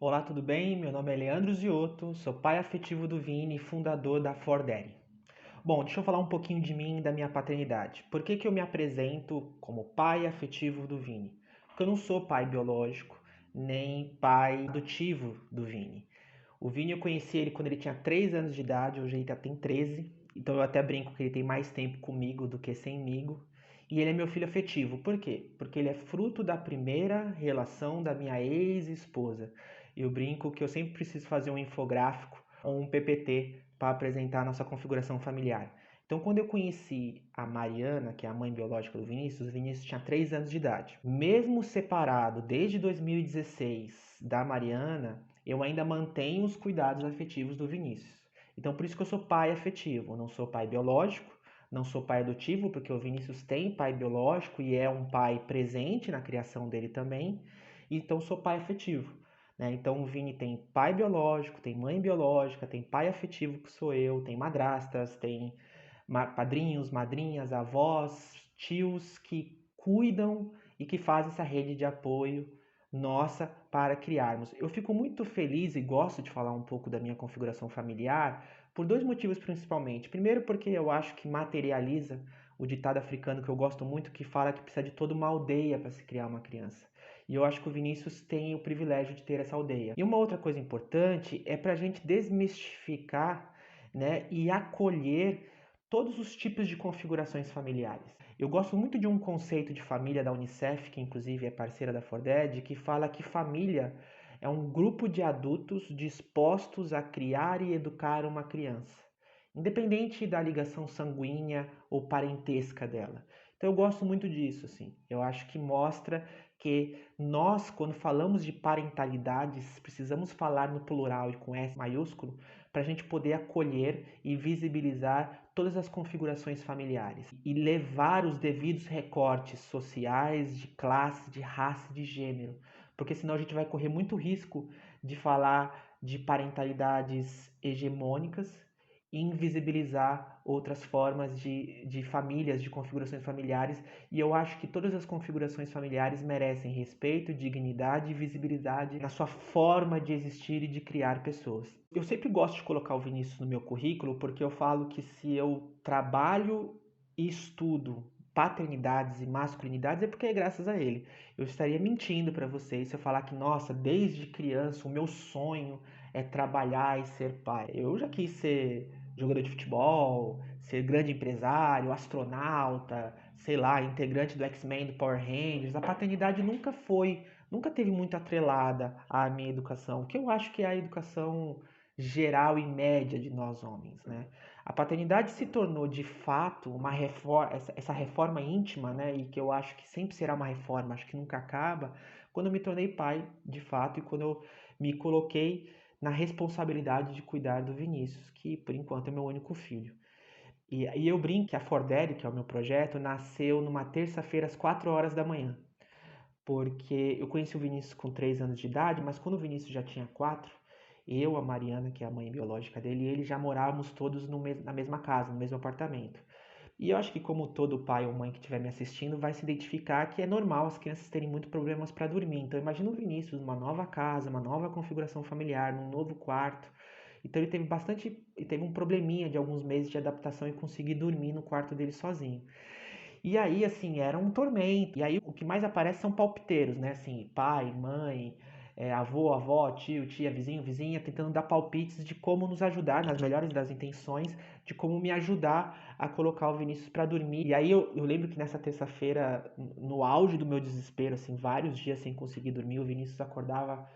Olá, tudo bem? Meu nome é Leandro Ziotto, sou pai afetivo do Vini e fundador da Fordere. Bom, deixa eu falar um pouquinho de mim e da minha paternidade. Por que eu me apresento como pai afetivo do Vini? Porque eu não sou pai biológico, nem pai adotivo do Vini. O Vini eu conheci ele quando ele tinha 3 anos de idade, hoje ele já tem 13, então eu até brinco que ele tem mais tempo comigo do que semigo. E ele é meu filho afetivo. Por quê? Porque ele é fruto da primeira relação da minha ex-esposa. Eu brinco que eu sempre preciso fazer um infográfico ou um PPT para apresentar a nossa configuração familiar. Então, quando eu conheci a Mariana, que é a mãe biológica do Vinícius, o Vinícius tinha 3 anos de idade. Mesmo separado desde 2016 da Mariana, eu ainda mantenho os cuidados afetivos do Vinícius. Então, por isso que eu sou pai afetivo, não sou pai biológico, não sou pai adotivo, porque o Vinícius tem pai biológico e é um pai presente na criação dele também. Então, sou pai afetivo. Né? Então, o Vini tem pai biológico, tem mãe biológica, tem pai afetivo, que sou eu, tem madrastas, tem padrinhos, madrinhas, avós, tios que cuidam e que fazem essa rede de apoio nossa para criarmos. Eu fico muito feliz e gosto de falar um pouco da minha configuração familiar por dois motivos principalmente. Primeiro, porque eu acho que materializa o ditado africano que eu gosto muito, que fala que precisa de toda uma aldeia para se criar uma criança. E eu acho que o Vinícius tem o privilégio de ter essa aldeia. E uma outra coisa importante é para a gente desmistificar, né, e acolher todos os tipos de configurações familiares. Eu gosto muito de um conceito de família da Unicef, que inclusive é parceira da Forded, que fala que família é um grupo de adultos dispostos a criar e educar uma criança, independente da ligação sanguínea ou parentesca dela. Então eu gosto muito disso, assim. Eu acho que mostra que nós, quando falamos de parentalidades, precisamos falar no plural e com S maiúsculo, para a gente poder acolher e visibilizar todas as configurações familiares e levar os devidos recortes sociais, de classe, de raça, de gênero, porque senão a gente vai correr muito risco de falar de parentalidades hegemônicas e invisibilizar outras formas de famílias, de configurações familiares, e eu acho que todas as configurações familiares merecem respeito, dignidade e visibilidade na sua forma de existir e de criar pessoas. Eu sempre gosto de colocar o Vinícius no meu currículo porque eu falo que se eu trabalho e estudo paternidades e masculinidades é porque é graças a ele. Eu estaria mentindo para vocês se eu falar que, nossa, desde criança o meu sonho é trabalhar e ser pai. Eu já quis ser jogador de futebol, ser grande empresário, astronauta, sei lá, integrante do X-Men, do Power Rangers. A paternidade nunca teve muito atrelada à minha educação, que eu acho que é a educação geral e média de nós homens, né? A paternidade se tornou de fato uma reforma, essa reforma íntima, né? E que eu acho que sempre será uma reforma, acho que nunca acaba, quando eu me tornei pai, de fato, e quando eu me coloquei na responsabilidade de cuidar do Vinícius, que por enquanto é meu único filho. E eu brinco que a Fordere, que é o meu projeto, nasceu numa terça-feira às 4 horas da manhã. Porque eu conheci o Vinícius com 3 anos de idade, mas quando o Vinícius já tinha 4, eu, a Mariana, que é a mãe biológica dele, e ele já morávamos todos na mesma casa, no mesmo apartamento. E eu acho que como todo pai ou mãe que estiver me assistindo vai se identificar que é normal as crianças terem muitos problemas para dormir. Então imagina o Vinícius numa nova casa, uma nova configuração familiar, num novo quarto. Então ele teve um probleminha de alguns meses de adaptação e conseguir dormir no quarto dele sozinho. E aí, assim, era um tormento. E aí o que mais aparece são palpiteiros, né? Assim, pai, mãe, avô, avó, tio, tia, vizinho, vizinha, tentando dar palpites de como nos ajudar, nas melhores das intenções, de como me ajudar a colocar o Vinícius para dormir. E aí eu lembro que nessa terça-feira, no auge do meu desespero, assim, vários dias sem conseguir dormir, o Vinícius acordava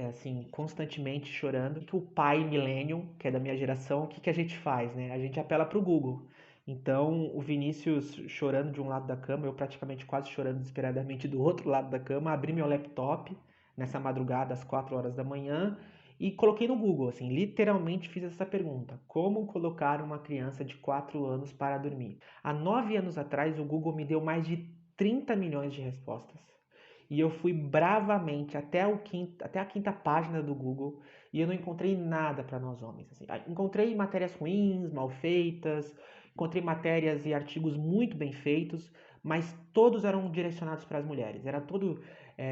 assim, constantemente chorando. Que o pai millennium, que é da minha geração, o que a gente faz, né? A gente apela para o Google. Então, o Vinícius chorando de um lado da cama, eu praticamente quase chorando desesperadamente do outro lado da cama, abri meu laptop nessa madrugada às 4 horas da manhã e coloquei no Google, assim, literalmente fiz essa pergunta: como colocar uma criança de 4 anos para dormir? Há 9 anos atrás, o Google me deu mais de 30 milhões de respostas. E eu fui bravamente até a quinta página do Google e eu não encontrei nada para nós homens. Assim. Encontrei matérias ruins, mal feitas, encontrei matérias e artigos muito bem feitos, mas todos eram direcionados para as mulheres. Era todo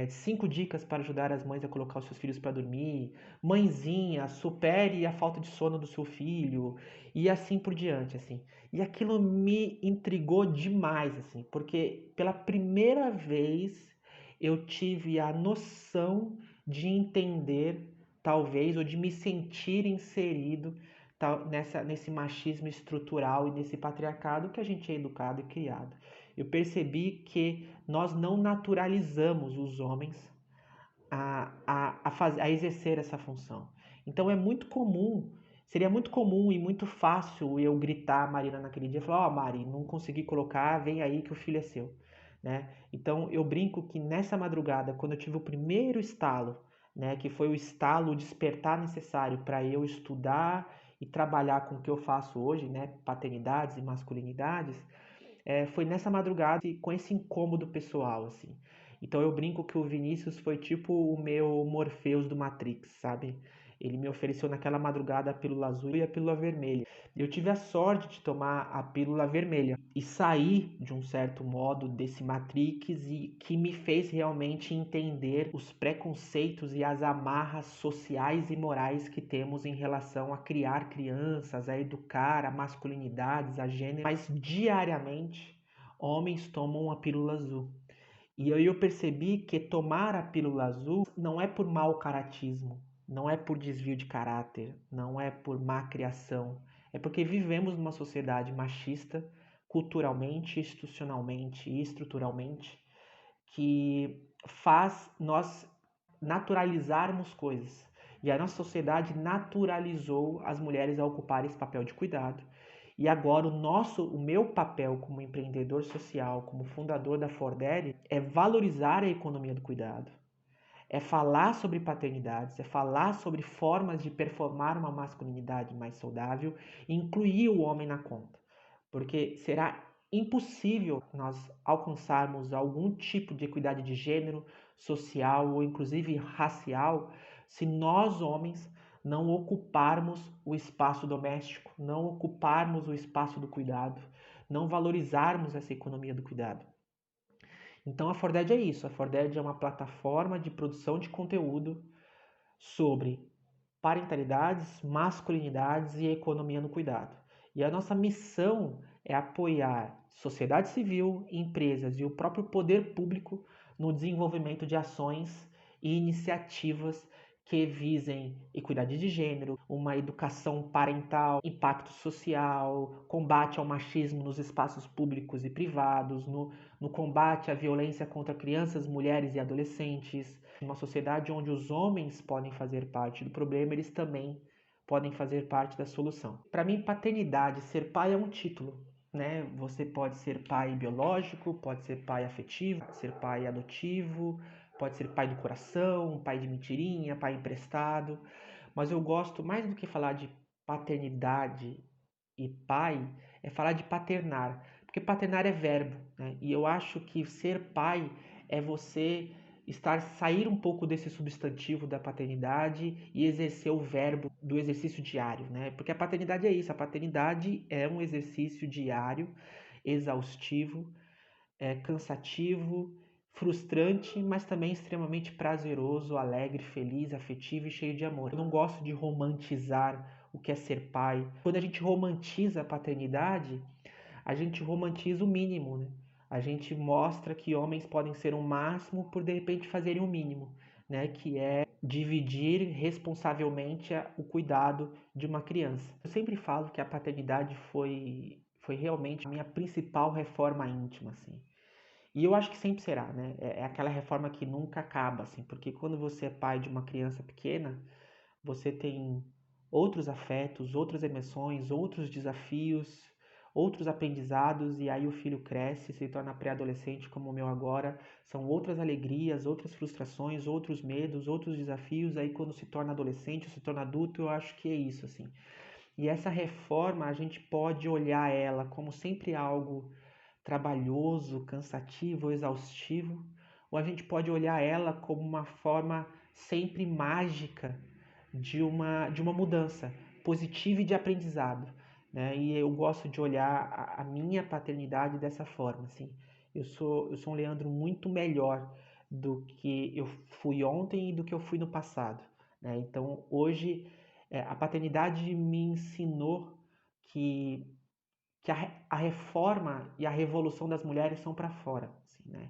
5 dicas para ajudar as mães a colocar os seus filhos para dormir, mãezinha, supere a falta de sono do seu filho, e assim por diante, assim. E aquilo me intrigou demais, assim, porque pela primeira vez eu tive a noção de entender, talvez, ou de me sentir inserido nesse machismo estrutural e nesse patriarcado que a gente é educado e criado. Eu percebi que nós não naturalizamos os homens a exercer essa função. Então seria muito comum e muito fácil eu gritar a Marina naquele dia e falar: Ó, Mari, não consegui colocar, vem aí que o filho é seu. Né? Então eu brinco que nessa madrugada, quando eu tive o primeiro estalo, né, que foi o estalo, o despertar necessário para eu estudar e trabalhar com o que eu faço hoje, né, paternidades e masculinidades, foi nessa madrugada e com esse incômodo pessoal, assim. Então eu brinco que o Vinícius foi tipo o meu Morpheus do Matrix, sabe? Ele me ofereceu naquela madrugada a pílula azul e a pílula vermelha. Eu tive a sorte de tomar a pílula vermelha e sair, de um certo modo, desse Matrix e que me fez realmente entender os preconceitos e as amarras sociais e morais que temos em relação a criar crianças, a educar, a masculinidades, a gênero. Mas diariamente, homens tomam a pílula azul. E aí eu percebi que tomar a pílula azul não é por mau caratismo, não é por desvio de caráter, não é por má criação. É porque vivemos numa sociedade machista, culturalmente, institucionalmente e estruturalmente, que faz nós naturalizarmos coisas. E a nossa sociedade naturalizou as mulheres a ocuparem esse papel de cuidado. E agora o meu papel como empreendedor social, como fundador da Fordere, é valorizar a economia do cuidado. É falar sobre paternidades, é falar sobre formas de performar uma masculinidade mais saudável e incluir o homem na conta. Porque será impossível nós alcançarmos algum tipo de equidade de gênero, social ou inclusive racial se nós, homens, não ocuparmos o espaço doméstico, não ocuparmos o espaço do cuidado, não valorizarmos essa economia do cuidado. Então a Forded é isso, a Forded é uma plataforma de produção de conteúdo sobre parentalidades, masculinidades e economia no cuidado. E a nossa missão é apoiar sociedade civil, empresas e o próprio poder público no desenvolvimento de ações e iniciativas que visem equidade de gênero, uma educação parental, impacto social, combate ao machismo nos espaços públicos e privados, no combate à violência contra crianças, mulheres e adolescentes. Uma sociedade onde os homens podem fazer parte do problema, eles também podem fazer parte da solução. Para mim, paternidade, ser pai é um título, né? Você pode ser pai biológico, pode ser pai afetivo, pode ser pai adotivo, pode ser pai do coração, pai de mentirinha, pai emprestado. Mas eu gosto mais do que falar de paternidade e pai, é falar de paternar, porque paternar é verbo, né? E eu acho que ser pai é você sair um pouco desse substantivo da paternidade e exercer o verbo do exercício diário, né? Porque a paternidade é isso, a paternidade é um exercício diário, exaustivo, cansativo, frustrante, mas também extremamente prazeroso, alegre, feliz, afetivo e cheio de amor. Eu não gosto de romantizar o que é ser pai. Quando a gente romantiza a paternidade, a gente romantiza o mínimo, né? A gente mostra que homens podem ser o máximo por de repente fazerem o mínimo, né? Que é dividir responsavelmente o cuidado de uma criança. Eu sempre falo que a paternidade foi realmente a minha principal reforma íntima, assim. E eu acho que sempre será, né? É aquela reforma que nunca acaba, assim, porque quando você é pai de uma criança pequena, você tem outros afetos, outras emoções, outros desafios, outros aprendizados, e aí o filho cresce, se torna pré-adolescente como o meu agora, são outras alegrias, outras frustrações, outros medos, outros desafios, aí quando se torna adolescente, se torna adulto, eu acho que é isso, assim. E essa reforma, a gente pode olhar ela como sempre algo trabalhoso, cansativo, exaustivo, ou a gente pode olhar ela como uma forma sempre mágica de uma mudança positiva e de aprendizado, né? E eu gosto de olhar a minha paternidade dessa forma, assim. Eu sou um Leandro muito melhor do que eu fui ontem e do que eu fui no passado, né? Então, hoje, a paternidade me ensinou que, que a reforma e a revolução das mulheres são para fora, assim, né?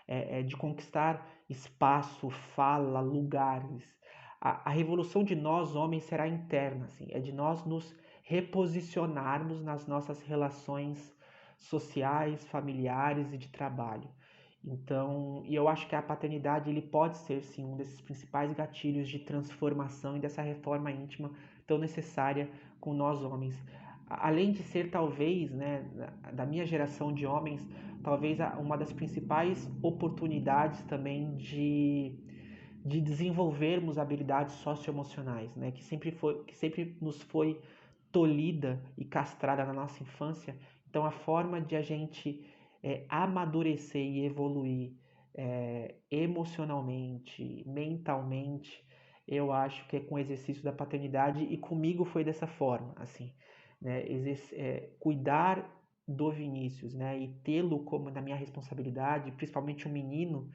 É de conquistar espaço, fala, lugares. A revolução de nós, homens, será interna, assim, é de nós nos reposicionarmos nas nossas relações sociais, familiares e de trabalho. Então, e eu acho que a paternidade ele pode ser sim um desses principais gatilhos de transformação e dessa reforma íntima tão necessária com nós homens. Além de ser talvez, né, da minha geração de homens, talvez uma das principais oportunidades também de desenvolvermos habilidades socioemocionais, né, que sempre nos foi tolhida e castrada na nossa infância. Então, a forma de a gente amadurecer e evoluir emocionalmente, mentalmente, eu acho que é com o exercício da paternidade e comigo foi dessa forma, assim, né? Cuidar do Vinícius, né, e tê-lo como na minha responsabilidade, principalmente um menino,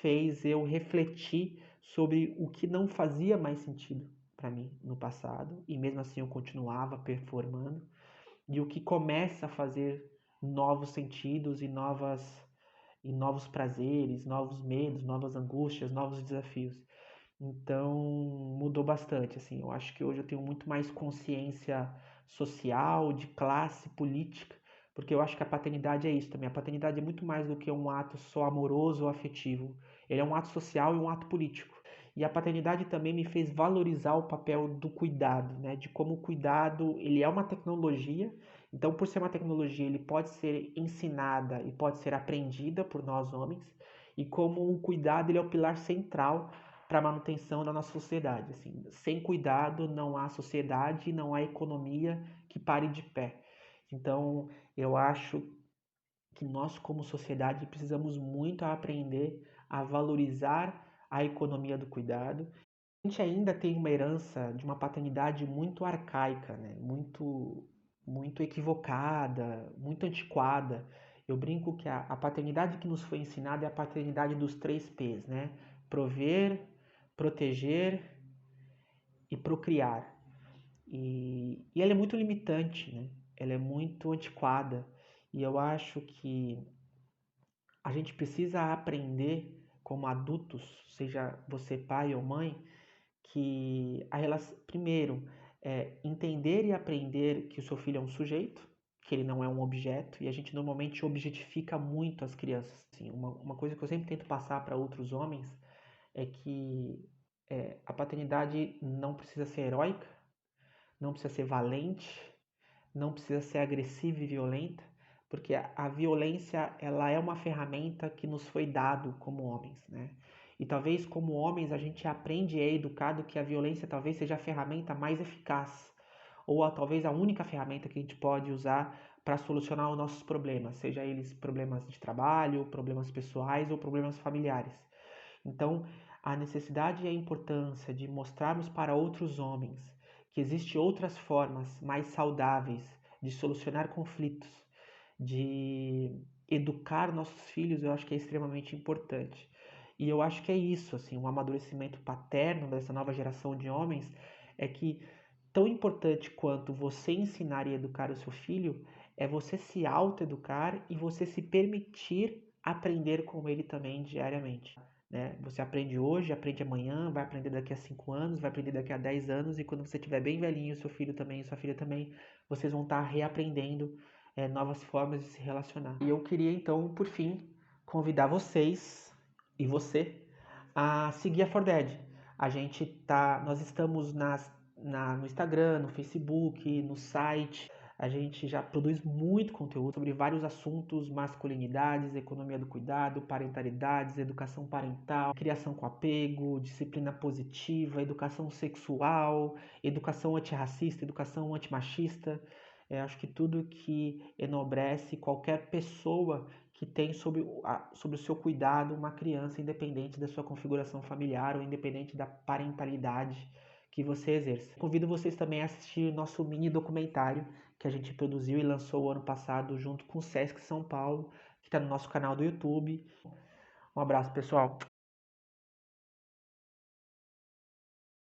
fez eu refletir sobre o que não fazia mais sentido para mim no passado, e mesmo assim eu continuava performando, e o que começa a fazer novos sentidos e novos prazeres, novos medos, novas angústias, novos desafios. Então, mudou bastante, assim. Eu acho que hoje eu tenho muito mais consciência social, de classe, política, porque eu acho que a paternidade é isso também. A paternidade é muito mais do que um ato só amoroso ou afetivo. Ele é um ato social e um ato político. E a paternidade também me fez valorizar o papel do cuidado, né? De como o cuidado, ele é uma tecnologia. Então, por ser uma tecnologia, ele pode ser ensinada e pode ser aprendida por nós homens. E como o cuidado, ele é o pilar central para a manutenção da nossa sociedade. Assim, sem cuidado não há sociedade, não há economia que pare de pé. Então, eu acho que nós, como sociedade, precisamos muito aprender a valorizar a economia do cuidado. A gente ainda tem uma herança de uma paternidade muito arcaica, né? Muito equivocada, muito antiquada. Eu brinco que a paternidade que nos foi ensinada é a paternidade dos 3 P's, né? Prover, proteger e procriar. E ela é muito limitante, né? Ela é muito antiquada. E eu acho que a gente precisa aprender como adultos, seja você pai ou mãe, que a relação, primeiro, entender e aprender que o seu filho é um sujeito, que ele não é um objeto, e a gente normalmente objetifica muito as crianças. Assim, uma coisa que eu sempre tento passar para outros homens é que a paternidade não precisa ser heróica, não precisa ser valente, não precisa ser agressiva e violenta, porque a violência ela é uma ferramenta que nos foi dado como homens, né? E talvez como homens a gente aprende e é educado que a violência talvez seja a ferramenta mais eficaz, ou talvez a única ferramenta que a gente pode usar para solucionar os nossos problemas, seja eles problemas de trabalho, problemas pessoais ou problemas familiares. Então, a necessidade e a importância de mostrarmos para outros homens que existem outras formas mais saudáveis de solucionar conflitos, de educar nossos filhos, eu acho que é extremamente importante. E eu acho que é isso, assim, um amadurecimento paterno dessa nova geração de homens é que tão importante quanto você ensinar e educar o seu filho é você se autoeducar e você se permitir aprender com ele também diariamente, né? Você aprende hoje, aprende amanhã, vai aprender daqui a 5 anos, vai aprender daqui a 10 anos, e quando você estiver bem velhinho, seu filho também, sua filha também, vocês vão estar reaprendendo novas formas de se relacionar. E eu queria então, por fim, convidar vocês e você a seguir a Forded. Nós estamos no Instagram, no Facebook, no site. A gente já produz muito conteúdo sobre vários assuntos: masculinidades, economia do cuidado, parentalidades, educação parental, criação com apego, disciplina positiva, educação sexual, educação antirracista, educação antimachista. Acho que tudo que enobrece qualquer pessoa que tem sobre o seu cuidado uma criança, independente da sua configuração familiar ou independente da parentalidade que você exerce. Convido vocês também a assistir nosso mini documentário que a gente produziu e lançou o ano passado junto com o Sesc São Paulo, que está no nosso canal do YouTube, Um abraço, pessoal.